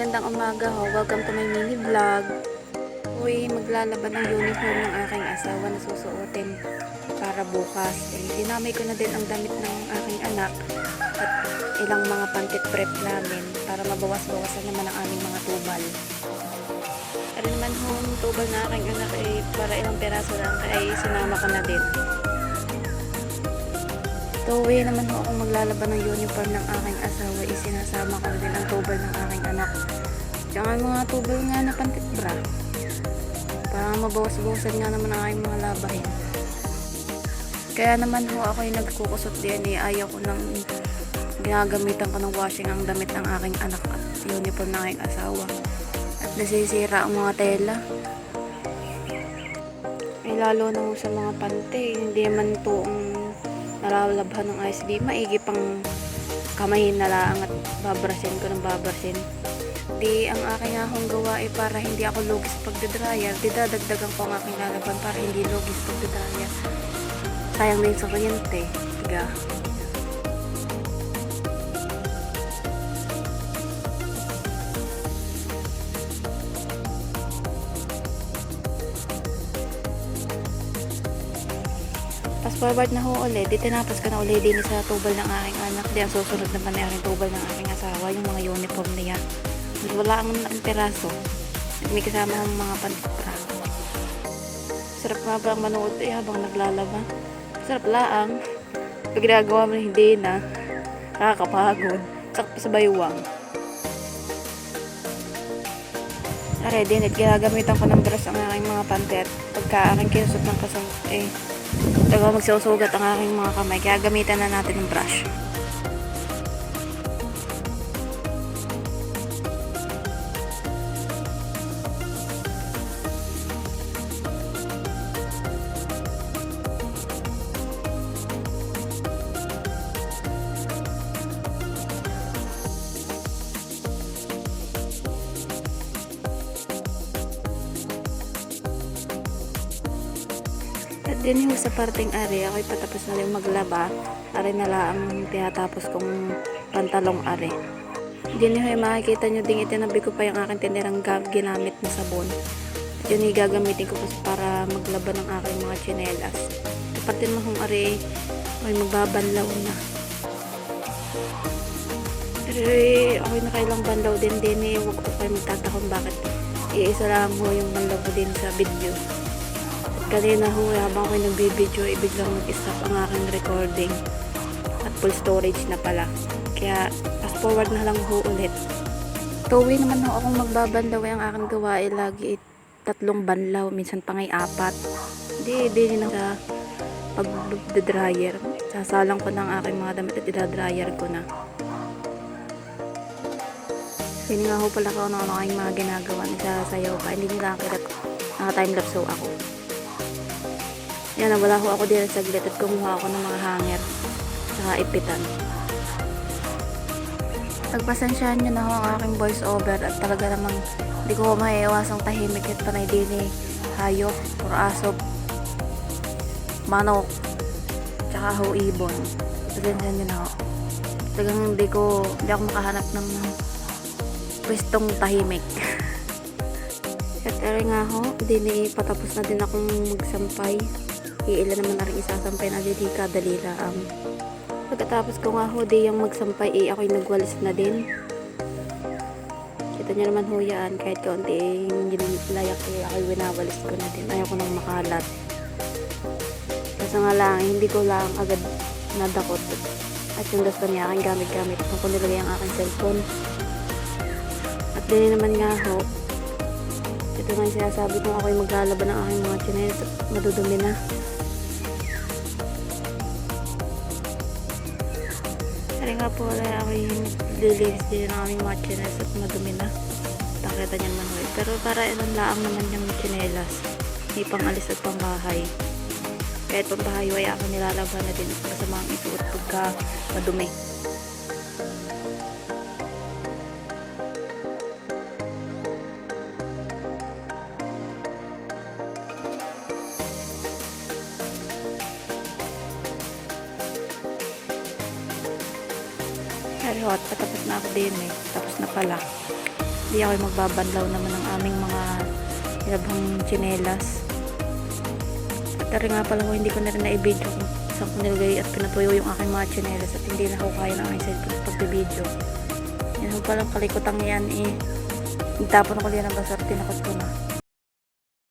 magandang umaga ho. Welcome to my mini vlog. Uy, maglalaban ang uniform ng aking asawa na susuotin para bukas. Dinamay ko na din ang damit ng aking anak at ilang mga pantit prep namin para mabawas-bawasan naman ang aming mga tubal. Pero naman ho, yung tubal na aking anak ay para ilang peraso lang ay sinama ko na din. Uwi naman ho akong maglalaban ng uniform ng aking asawa, isinasama ko din ang tubal ng aking anak. Tsaka mga tubal nga na pantit bra. Para mabawas-bawasan nga naman ang aking mga labahin. Kaya naman ho ako yung nagkukusot din, ayaw ko nang ginagamitan ko ng washing ang damit ng aking anak at uniform ng aking asawa. At nasisira ang mga tela. Ay lalo na ho sa mga pante, hindi man to nalalabhan ng ayos, di maigi pang kamayin na lang at babrasin ko ng babrasin. Di ang aking akong gawa ay para hindi ako lugis pagdadryer, di dadagdagan ko ang aking lalaban para hindi lugis pagdadryer. Sayang din sa kuryente, tiga. Fast forward na ho ulit, di tinapos ko na ulit din sa tubal ng aking anak. Di ang susunod naman na aking tubal ng aking asawa, yung mga uniform niya. Wala ang peraso. May kasama ang mga pantipra. Sarap nga ba ang manood habang naglalaba? Sarap laang. Pag ginagawa mo hindi na, nakakapagod. Sakto sa baywang. Aray din, at ginagamitan ko ng brush ang aking mga pantet. Pagka aking kinusot ng kasang, taga magsusugat ang aking mga kamay, kaya gamitan na natin ng brush. At din yung sa parteng are, ako'y patapos na rin maglaba. Are na lang ang tinatapos kong pantalong are. Din yung makikita nyo ding itinabi ko pa yung aking tinirang ginamit na sabon. At yun yung gagamitin ko para maglaba ng aking mga tsinelas. Kapag din mo kung are, ay magbabanlaw na. Pero ako'y nakailang banlaw din huwag ko kayo magtatakong bakit iisa lang ho yung banlaw ko din sa video. Kanina ho, habang ako'y nagbibideo, biglang nag-stop ang aking recording at full storage na pala. Kaya fast forward na lang ho ulit. Tuwi naman ho akong magbabanlaw ang aking gawain lagi 3 banlaw, minsan pa ngay 4. Hindi na sa pag-dryer. Sasalang ko ng aking mga damit at i-dryer ko na. Hindi nga ho pala ko ano aking mga ginagawa. Sasayaw pa, hindi nila nakita naka-timelapse ho ako. Yan, wala ho ako din saglit at kumuha ako ng mga hanger saka ipitan. Pagpasensyahan nyo na ho ang aking voice over at talaga namang hindi ko maiiwasang tahimik at panay din hayop or aso, manok, tsaka ho ibon. Pasensyahan nyo na ho. Talagang hindi ako makahanap ng pwestong tahimik. At nga ho, din patapos na din akong magsampay. Iila naman na rin isasampay na din kadalila ang pagkatapos ko nga ho di yung magsampay ako'y nagwalis na din. Kita nyo naman ho yan kahit kaunti yung layak ako'y winawalis ko na din. Ayaw ko nang makalat kasi nga lang hindi ko lang agad nadakot at yung dastan niya aking gamit kung ko nilagay ang aking cellphone. At din naman nga ho, ito nga yung sinasabi kong ako'y maglalaban ng aking mga tsinelas at madudumi na. Kaya nga po wala ako'y lilinis din ng aming mga tsinelas at madumi na. Nakita niyan man ho. Pero para ilang laang naman yung tsinelas. May pang alis at pang bahay. Kahit pang bahay ay ako nilalaban na din at masamang isuot pagka madumi. Pero at patapos na ako din tapos na pala. Hindi ako magbabanlaw naman ng aming mga nilabhang tsinelas. At tari nga pala ko, hindi ko na rin na-video kung saan ko nilagay at pinatuyo yung aking mga tsinelas at hindi na ako kaya ng aking cellphone sa pagbibideo. Yan ho palang kalikotang yan eh. Nagtapon ako liyan ng basura, tinakot ko na.